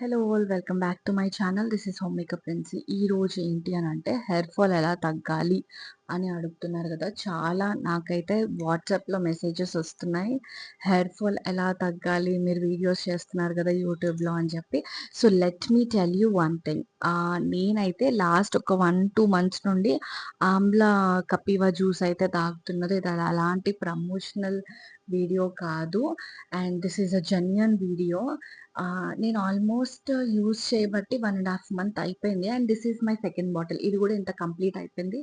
Hello all welcome back to my channel. This is home makeup Princy. ఈ రోజు ఏంటి అని అంటే హెయిర్ ఫాల్ ఎలా తగ్గాలి అని అడుగుతున్నారు కదా. చాలా నాకైతే వాట్సాప్లో మెసేజెస్ వస్తున్నాయి, హెయిర్ ఫాల్ ఎలా తగ్గాలి, మీరు వీడియోస్ చేస్తున్నారు కదా యూట్యూబ్లో అని చెప్పి. So let me tell you one thing. నేనైతే లాస్ట్ ఒక 1-2 మంత్స్ నుండి ఆమ్లా కపీవా జ్యూస్ అయితే తాగుతున్నది. ఇది అలాంటి ప్రమోషనల్ వీడియో కాదు, and this is a genuine video. నేను ఆల్మోస్ట్ యూజ్ చేయబట్టి 1.5 మంత్ అయిపోయింది, and this is my second bottle. ఇది కూడా ఇంత కంప్లీట్ అయిపోయింది.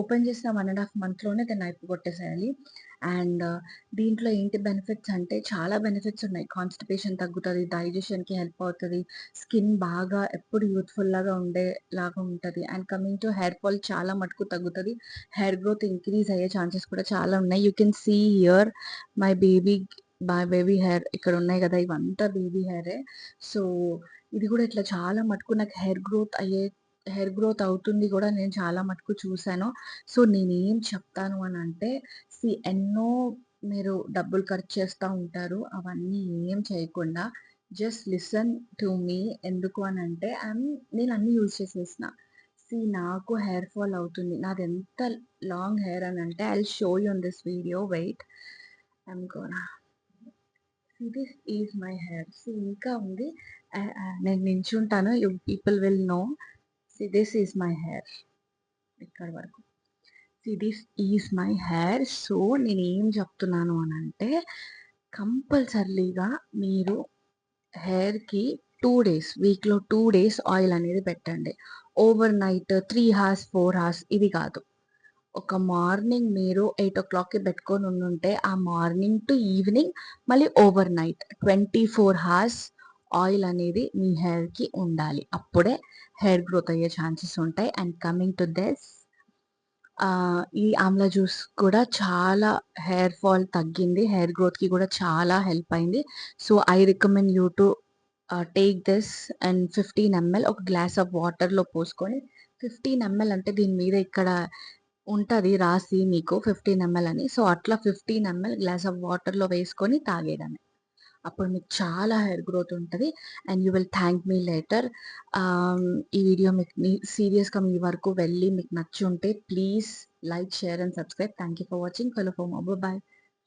ఓపెన్ చేసిన 1.5 మంత్లోనే దాన్ని అయిపోగొట్టేసేయాలి. అండ్ దీంట్లో ఏంటి బెనిఫిట్స్ అంటే చాలా బెనిఫిట్స్ ఉన్నాయి. కాన్స్టిపేషన్ తగ్గుతుంది, డైజెషన్కి హెల్ప్ అవుతుంది, స్కిన్ బాగా ఎప్పుడు యూత్ఫుల్ లాగా ఉండేలాగా ఉంటుంది. And coming to hair fall చాలా మటుకు తగ్గుతుంది. హెయిర్ గ్రోత్ ఇంక్రీజ్ అయ్యే ఛాన్సెస్ కూడా చాలా ఉన్నాయి. You can see here my baby hair ఇక్కడ ఉన్నాయి కదా, ఇవంతా బేబీ హెయిరే. సో ఇది కూడా ఇట్లా చాలా మటుకు నాకు హెయిర్ గ్రోత్ అవుతుంది కూడా, నేను చాలా మటుకు చూశాను. సో నేనేం చెప్తాను అని అంటే, ఎన్నో మీరు డబ్బులు ఖర్చు చేస్తూ ఉంటారు, అవన్నీ ఏం చేయకుండా జస్ట్ లిసన్ టు మీ. ఎందుకు అని అంటే నేను అన్ని యూజ్ చేసేసిన. నాకు హెయిర్ ఫాల్ అవుతుంది, నాది ఎంత లాంగ్ హెయిర్ అని అంటే I show you in this video. Wait, I'm gonna this is my hair. ఇంకా ఉంది, నేను నించుంటాను, you people will know. This is my hair ఇక్కడ వరకు. This is my hair. So నేను ఏం చెప్తున్నాను అని అంటే, కంపల్సరీగా మీరు హెయిర్కి 2 days, వీక్లో 2 days ఆయిల్ అనేది పెట్టండి. ఓవర్ నైట్ 3 hours 4 hours ఇది కాదు. ఒక మార్నింగ్ మీరు 8 o'clockకి పెట్టుకొని ఉండుంటే, ఆ మార్నింగ్ టు ఈవినింగ్ మళ్ళీ ఓవర్ నైట్ 24 hours ఆయిల్ అనేది మీ హెయిర్కి ఉండాలి. అప్పుడే హెయిర్ గ్రోత్ అయ్యే ఛాన్సెస్ ఉంటాయి. అండ్ కమింగ్ టు దిస్, ఈ ఆమ్లా జ్యూస్ కూడా చాలా హెయిర్ ఫాల్ తగ్గింది, హెయిర్ గ్రోత్కి కూడా చాలా హెల్ప్ అయింది. So I recommend you to take this. And 15 ml ఒక గ్లాస్ ఆఫ్ వాటర్లో పోసుకొని, 15 ml అంటే దీని మీద ఇక్కడ ఉంటుంది రాసి మీకు 15 ml అని. సో అట్లా 15 ml గ్లాస్ ఆఫ్ వాటర్లో వేసుకొని తాగేయడమే. అప్పుడు మీకు చాలా హెయిర్ గ్రోత్ ఉంటుంది, and you will thank me later. ఈ వీడియో మీకు సీరియస్గా మీ వరకు వెళ్ళి మీకు నచ్చి ఉంటే please like, share and subscribe. Thank you for watching. Follow for more. Bye.